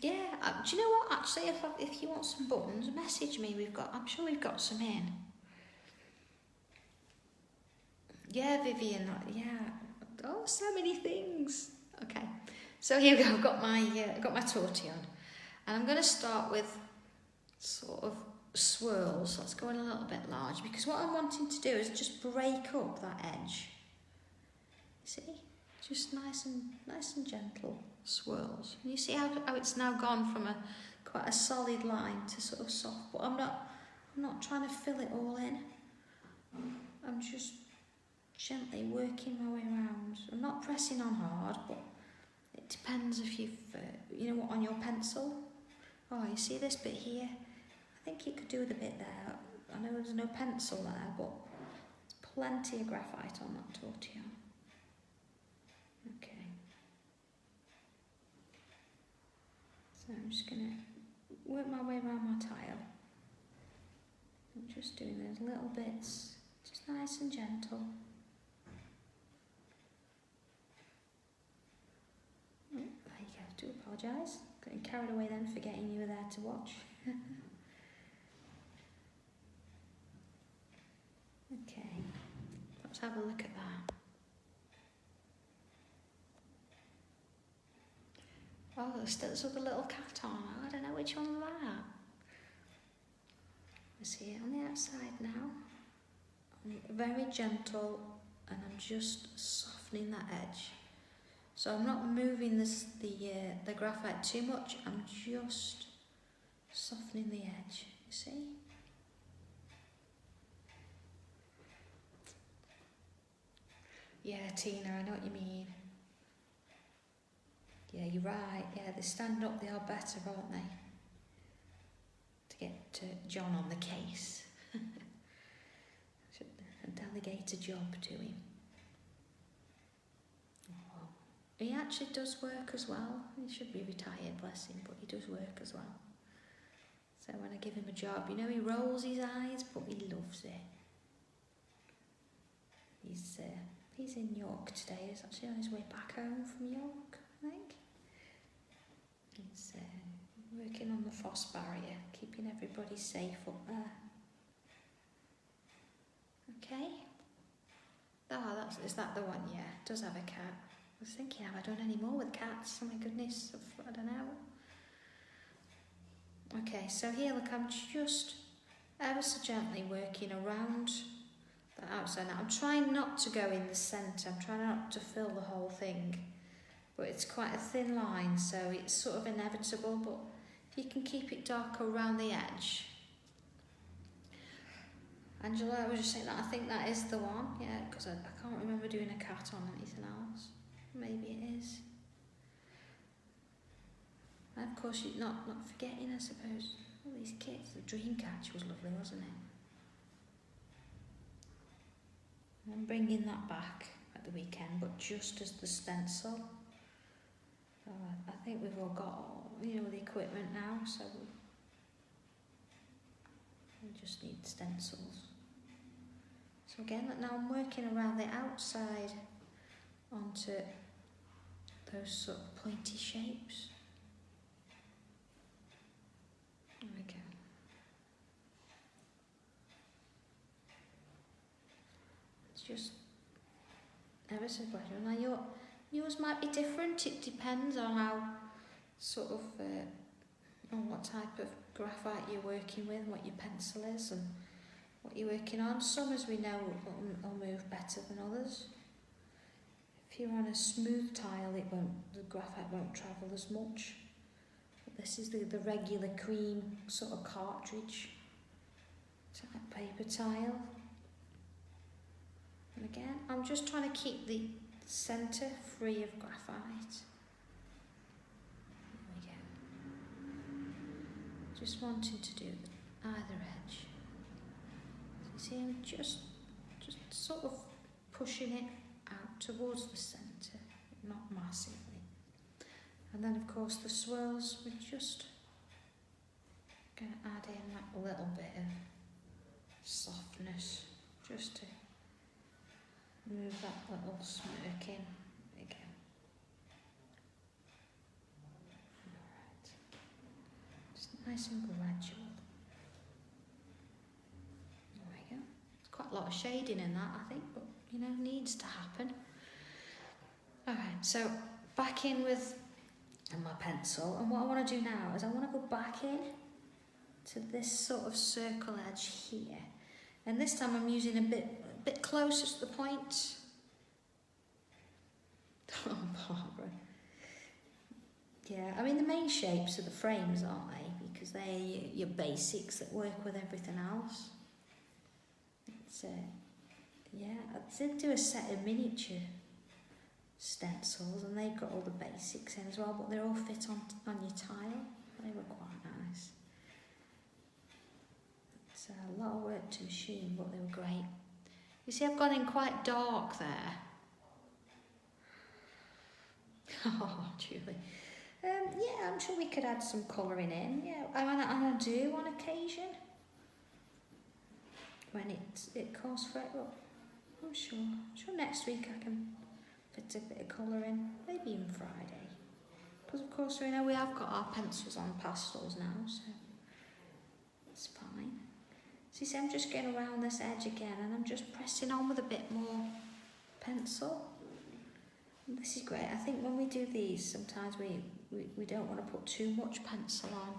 Yeah, do you know what? Actually, if you want some buttons, message me. I'm sure we've got some in. Yeah, Vivian. Yeah. Oh, so many things. Okay. So here we go. I've got my tortillon, and I'm going to start with sort of swirls. Let's go in a little bit large, because what I'm wanting to do is just break up that edge. See, just nice and gentle swirls. And you see how it's now gone from quite a solid line to sort of soft. But I'm not trying to fill it all in. I'm just gently working my way around. I'm not pressing on hard, but it depends if you've, on your pencil. Oh, you see this bit here? I think you could do with a bit there. I know there's no pencil there, but there's plenty of graphite on that tortillon. Okay. So I'm just going to work my way around my tile. I'm just doing those little bits, just nice and gentle. Oh, there you go, I do apologise. Getting carried away then, forgetting you were there to watch. Okay, let's have a look at that. Oh, there's still the little cat on. I don't know which one's that. I see it on the outside now. Very gentle, and I'm just softening that edge. So I'm not moving the graphite too much. I'm just softening the edge. You see? Yeah, Tina, I know what you mean. Yeah, you're right. Yeah, they stand up, they are better, aren't they? To get John on the case. A delegate a job to him. Oh, he actually does work as well. He should be retired, bless him, but he does work as well. So when I give him a job, he rolls his eyes, but he loves it. He's in York today. He's actually on his way back home from York, I think. He's working on the Foss barrier, keeping everybody safe up there. Okay. Oh, is that the one? Yeah, it does have a cat. I was thinking, have I done any more with cats? Oh my goodness, I don't know. Okay, so here, look, I'm just ever so gently working around the outside. Now, I'm trying not to go in the centre. I'm trying not to fill the whole thing. But it's quite a thin line, so it's sort of inevitable. But if you can keep it darker around the edge. Angela, I was just saying that I think that is the one. Yeah, because I can't remember doing a cat on anything else. Maybe it is. And of course, course, you're not forgetting, I suppose, all these kits. The Dreamcatcher was lovely, wasn't it? I'm bringing that back at the weekend, but just as the stencil. I think we've all got, the equipment now, so we just need stencils. So again, now I'm working around the outside onto those sort of pointy shapes. There we go. It's just ever so better. Now yours might be different. It depends on how sort of on what type of graphite you're working with, what your pencil is, and what you're working on. Some, as we know, will move better than others. If you're on a smooth tile, the graphite won't travel as much. But this is the regular cream sort of cartridge type paper tile. And again, I'm just trying to keep the centre free of graphite. There we go. Just wanting to do either edge. So you see, I'm just sort of pushing it out towards the centre, not massively. And then, of course, the swirls, we're just going to add in that little bit of softness, just to move that little smirk in. There we go. Alright. Just nice and gradual. There we go. There's quite a lot of shading in that, I think, but needs to happen. Alright, so back in with my pencil, and what I want to do now is I want to go back in to this sort of circle edge here, and this time I'm using a bit closer to the point. Oh, Barbara. Yeah, I mean, the main shapes are the frames, aren't they? Because they're your basics that work with everything else. It's yeah, I did do a set of miniature stencils, and they've got all the basics in as well, but they all fit on your tile. They were quite nice. It's a lot of work to machine, but they were great. You see, I've gone in quite dark there. Oh, Julie. Yeah, I'm sure we could add some colouring in. Yeah, and I do on occasion when it calls for it. But I'm sure next week I can fit a bit of colour in, maybe even Friday. Because of course we have got our pencils on pastels now, so it's fine. So you see, I'm just going around this edge again, and I'm just pressing on with a bit more pencil. And this is great. I think when we do these, sometimes we don't want to put too much pencil on,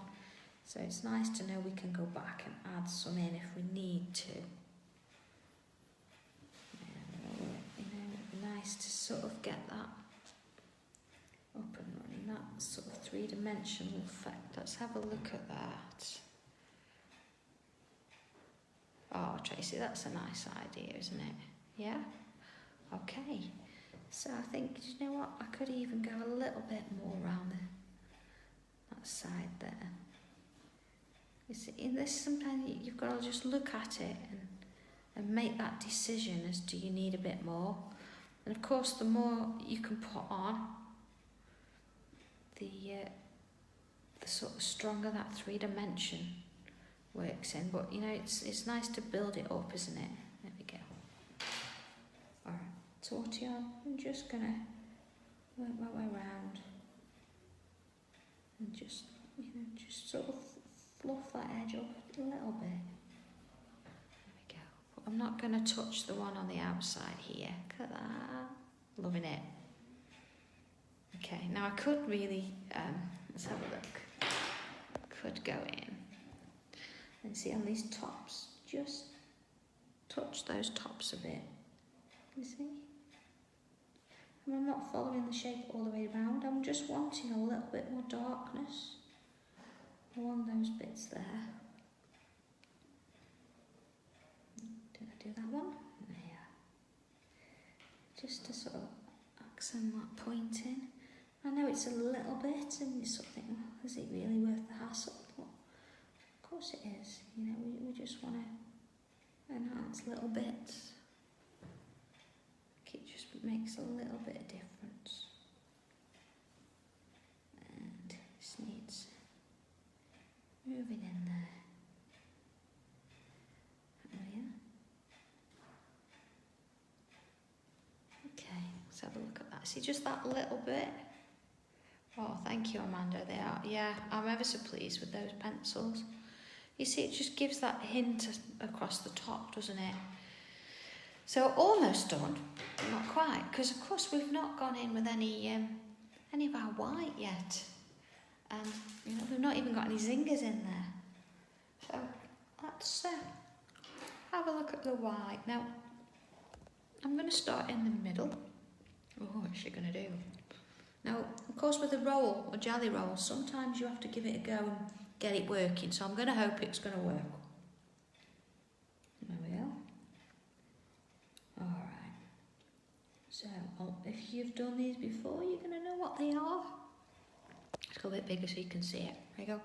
so it's nice to know we can go back and add some in if we need to. It'd be nice to sort of get that up and running, that sort of three-dimensional effect. Let's have a look at that. Oh, Tracy, that's a nice idea, isn't it? Yeah? Okay. So I think, you know what, I could even go a little bit more around that side there. You see, in this, sometimes you've got to just look at it and make that decision as do you need a bit more. And of course, the more you can put on, the sort of stronger that three-dimension works in. But it's nice to build it up, isn't it? There we go. All right. So what I'm just gonna work my way around and just sort of fluff that edge up a little bit. There we go. But I'm not gonna touch the one on the outside here. Look at that. Loving it. Okay, now I could really let's have a look. Could go in and see on these tops, just touch those tops a bit. You see? And I'm not following the shape all the way around, I'm just wanting a little bit more darkness along those bits there. Did I do that one? Yeah. Just to sort of accent that point in. I know it's a little bit, and you sort of think, oh, is it really worth the hassle? But of course it is. You know, we just want to enhance little bits. It just makes a little bit of difference. And this needs moving in there. Oh yeah. Okay, let's have a look at that. See, just that little bit. Oh, thank you, Amanda. They are, yeah, I'm ever so pleased with those pencils. You see, it just gives that hint across the top, doesn't it? So almost done, but not quite, because of course we've not gone in with any of our white yet, and you know, we've not even got any zingers in there. So let's have a look at the white. Now I'm going to start in the middle. Oh, what's she going to do? Now, of course, with a roll, a jelly roll, sometimes you have to give it a go and get it working. So I'm going to hope it's going to work. There we go. All right. So if you've done these before, you're going to know what they are. Let's go a bit bigger so you can see it. There you go.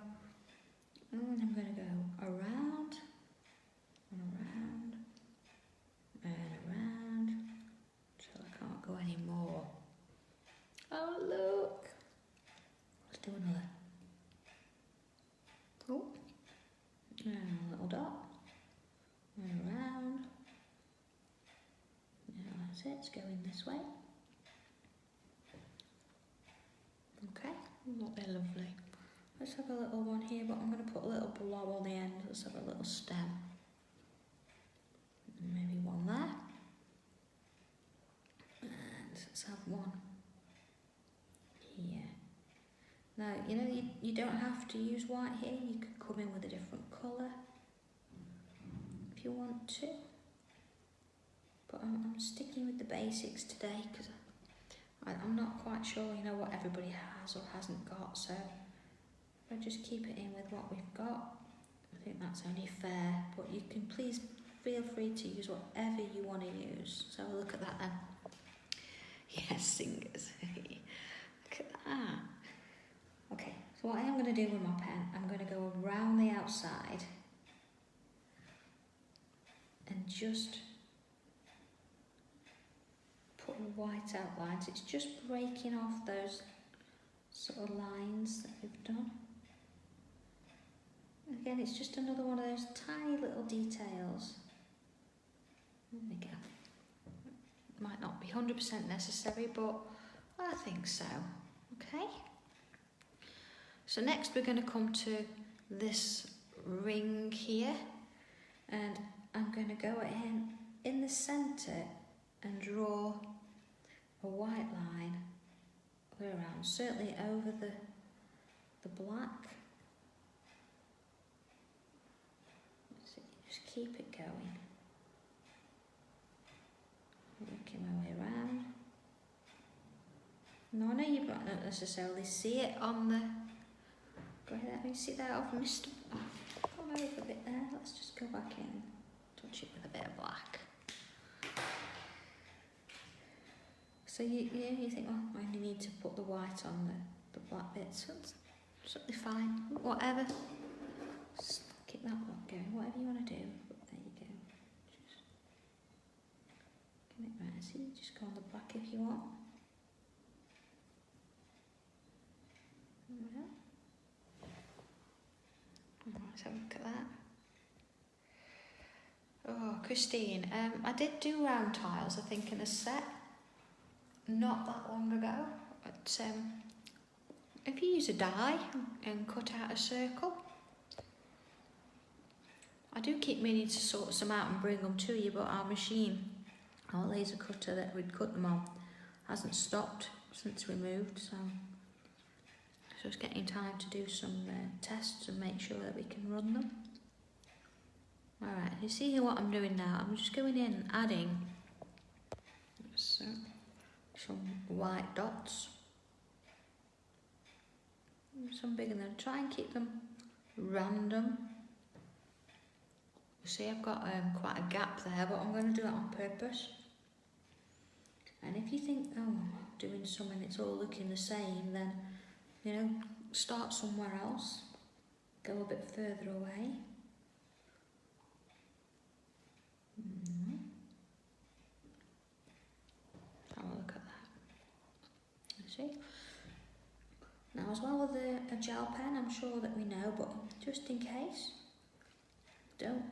And I'm going to go around and around and around till I can't go any more. Oh, look. Let's do another. Oh. And a little dot. And around. Now that's it. It's going this way. Okay. Oh, they're lovely. Let's have a little one here, but I'm going to put a little blob on the end. Let's have a little stem. Maybe one there. And let's have one here. Now, you know, you don't have to use white here. You could come in with a different colour if you want to. But I'm sticking with the basics today because I'm not quite sure, you know, what everybody has or hasn't got. So if I just keep it in with what we've got, I think that's only fair. But you can please feel free to use whatever you want to use. So have a look at that then. Yes, singers. Look at that. Okay, so what I am going to do with my pen, I'm going to go around the outside and just put white outlines. It's just breaking off those sort of lines that we've done. Again, it's just another one of those tiny little details. There we go. Might not be 100% necessary, but I think so. Okay. So next we're going to come to this ring here, and I'm going to go in the centre and draw a white line all the way around, certainly over the black. So just keep it going. Working my way around. No, I know you might not necessarily see it on the. Go ahead, let me see that off Mr. Oh, come over a bit there. Let's just go back in and touch it with a bit of black. So you think, oh, I only need to put the white on the black bits. So it's absolutely fine. Whatever. Just keep that block going. Whatever you want to do. But there you go. Just get it right. So you just go on the black if you want. There we go. Let's have a look at that. Oh, Christine, I did do round tiles, I think, in a set not that long ago. But if you use a die and cut out a circle, I do keep meaning to sort some out and bring them to you, but our machine, our laser cutter that we'd cut them on, hasn't stopped since we moved, so it's getting time to do some tests and make sure that we can run them. Alright, you see here what I'm doing now? I'm just going in and adding some white dots. Some bigger than, try and keep them random. You see I've got quite a gap there, but I'm going to do that on purpose. And if you think, oh, I'm doing something that's all looking the same, then you know, start somewhere else, go a bit further away. Have a look at that. You see? Now, as well with a gel pen, I'm sure that we know, but just in case, don't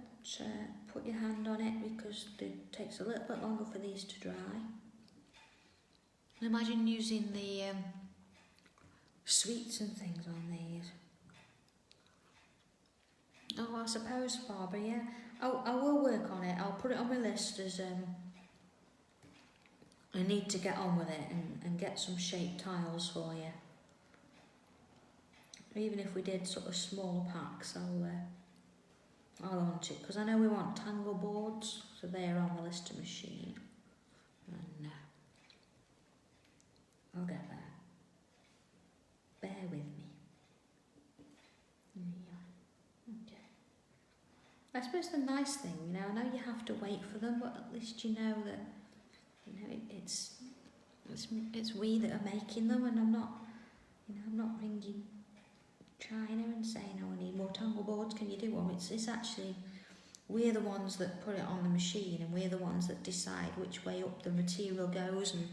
put your hand on it because it takes a little bit longer for these to dry. Imagine using the sweets and things on these. Oh, I suppose, Barbara, yeah. Oh, I will work on it. I'll put it on my list as I need to get on with it and get some shaped tiles for you. Even if we did sort of smaller packs, I'll want it, because I know we want tangle boards, so they're on the list of machine. And I'll get there. Bear with me. Yeah. Okay. I suppose the nice thing, you know, I know you have to wait for them, but at least you know that, you know, it's we that are making them, and I'm not ringing China and saying, oh, I need more tangle boards, can you do one? It's actually, we're the ones that put it on the machine, and we're the ones that decide which way up the material goes and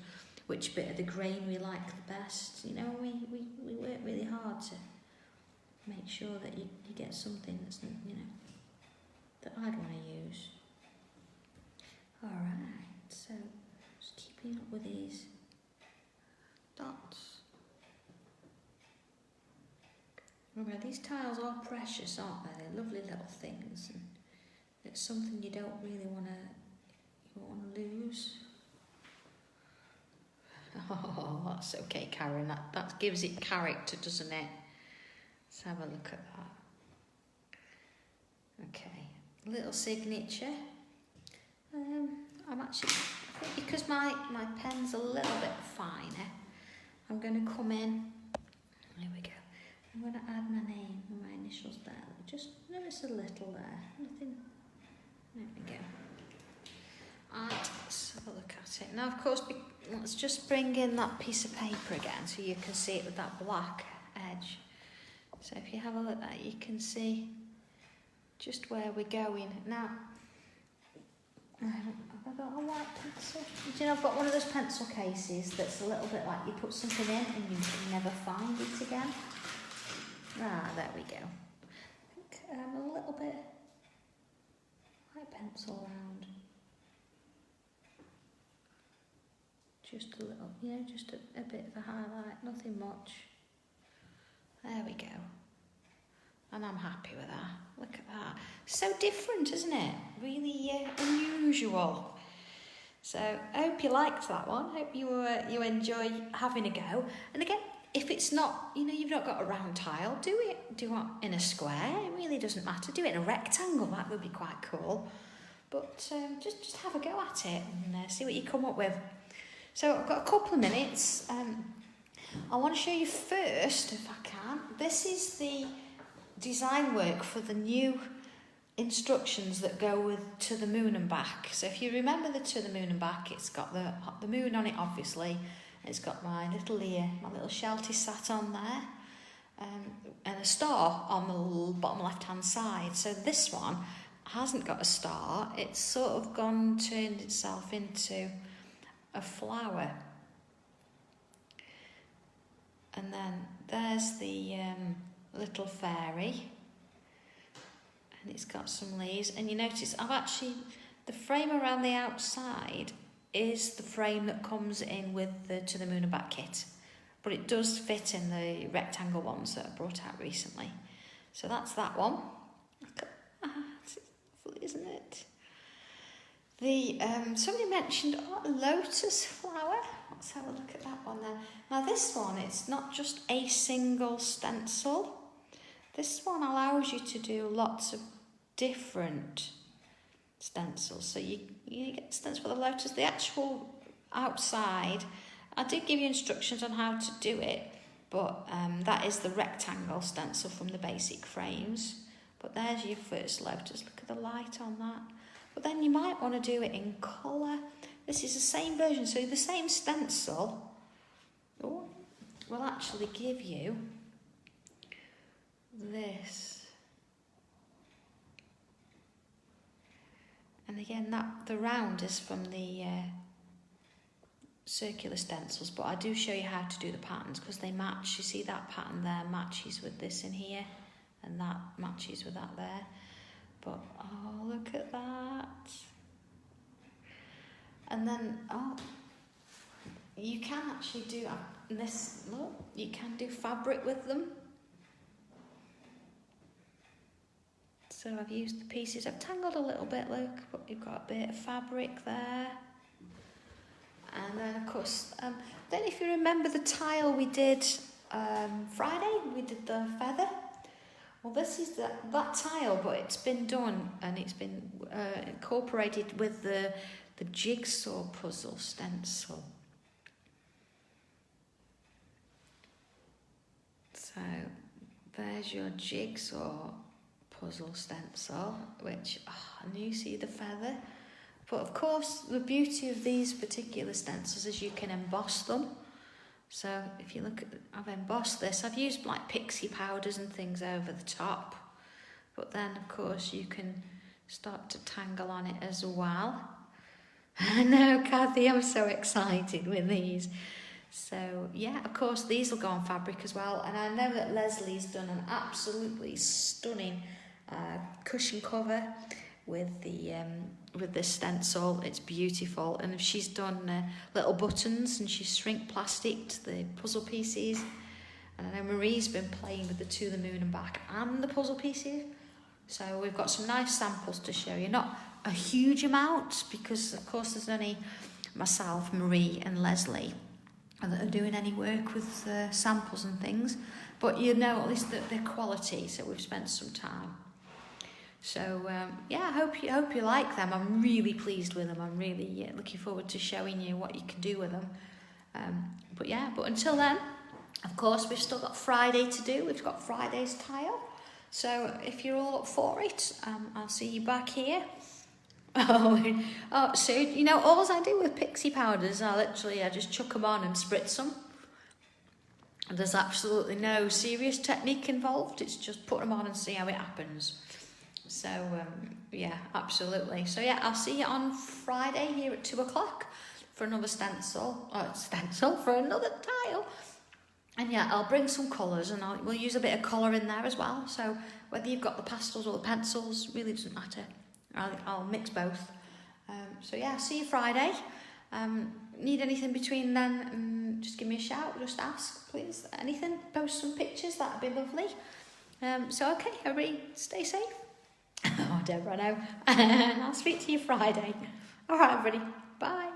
which bit of the grain we like the best. You know, we work really hard to make sure that you get something that's, you know, that I'd want to use. Alright, so just keeping up with these dots. Remember, these tiles are precious, aren't they? They're lovely little things, and it's something you don't really want to lose. Oh, that's okay, Karen. That gives it character, doesn't it? Let's have a look at that. Okay, little signature. I think because my pen's a little bit finer, I'm going to come in. There we go. I'm going to add my name and my initials there. Just notice a little there. Nothing. There we go. And let's have a look at it. Now, of course, let's just bring in that piece of paper again so you can see it with that black edge. So if you have a look at that, you can see just where we're going. Now, have I got a white pencil? Do you know, I've got one of those pencil cases that's a little bit like you put something in and you can never find it again. Ah, there we go. I think a little bit white pencil around. Just a little, you know, just a bit of a highlight, nothing much. There we go. And I'm happy with that. Look at that. So different, isn't it? Really unusual. So I hope you liked that one. Hope you enjoy having a go. And again, if it's not, you know, you've not got a round tile, do it in a square. It really doesn't matter. Do it in a rectangle. That would be quite cool. But just have a go at it and see what you come up with. So I've got a couple of minutes. I want to show you first, if I can. This is the design work for the new instructions that go with To the Moon and Back. So if you remember the To the Moon and Back, it's got the moon on it, obviously. It's got my little Sheltie sat on there, and a star on the bottom left-hand side. So this one hasn't got a star. It's sort of turned itself into a flower. And then there's the little fairy, and it's got some leaves. And you notice the frame around the outside is the frame that comes in with the To the Moon and Back kit, but it does fit in the rectangle ones that I brought out recently. So that's that one. It's lovely, isn't it? Somebody mentioned a lotus flower. Let's have a look at that one there. Now this one, it's not just a single stencil. This one allows you to do lots of different stencils. So you get the stencil for the lotus. The actual outside, I did give you instructions on how to do it, but that is the rectangle stencil from the basic frames. But there's your first lotus. Look at the light on that. But then you might want to do it in colour. This is the same version, so the same stencil will actually give you this. And again, the round is from the circular stencils, but I do show you how to do the patterns because they match. You see that pattern there matches with this in here, and that matches with that there. But oh, look at that. And then, oh, you can actually do this, look, you can do fabric with them. So I've used the pieces, I've tangled a little bit, look, but you've got a bit of fabric there. And then of course, then if you remember the tile we did Friday, we did the feather. Well, this is that tile, but it's been done and it's been incorporated with the jigsaw puzzle stencil. So there's your jigsaw puzzle stencil, which, and you see the feather. But of course, the beauty of these particular stencils is you can emboss them. So if you look at, I've embossed this. I've used like pixie powders and things over the top. But then, of course, you can start to tangle on it as well. I know, Kathy, I'm so excited with these. So, yeah, of course, these will go on fabric as well. And I know that Leslie's done an absolutely stunning cushion cover with the stencil. It's beautiful. And she's done little buttons and she's shrink plasticked the puzzle pieces. And I know Marie's been playing with the To the Moon and Back and the puzzle pieces. So we've got some nice samples to show you. Not a huge amount because, of course, there's only myself, Marie and Leslie that are doing any work with samples and things. But you know at least that they're quality, so we've spent some time. So, yeah, I hope you like them. I'm really pleased with them. I'm really looking forward to showing you what you can do with them. But until then, of course, we've still got Friday to do. We've got Friday's tile. So if you're all up for it, I'll see you back here. So, you know, all I do with pixie powders, I just chuck them on and spritz them. There's absolutely no serious technique involved. It's just put them on and see how it happens. So, yeah, absolutely. So, yeah, I'll see you on Friday here at 2 o'clock for another stencil for another tile. And, yeah, I'll bring some colours and we'll use a bit of colour in there as well. So, whether you've got the pastels or the pencils, really doesn't matter. I'll mix both. So, yeah, see you Friday. Need anything between then, just give me a shout. Just ask, please. Anything, post some pictures. That'd be lovely. So, okay, everybody stay safe. Oh, Deborah, no. And I'll speak to you Friday. All right, everybody. Bye.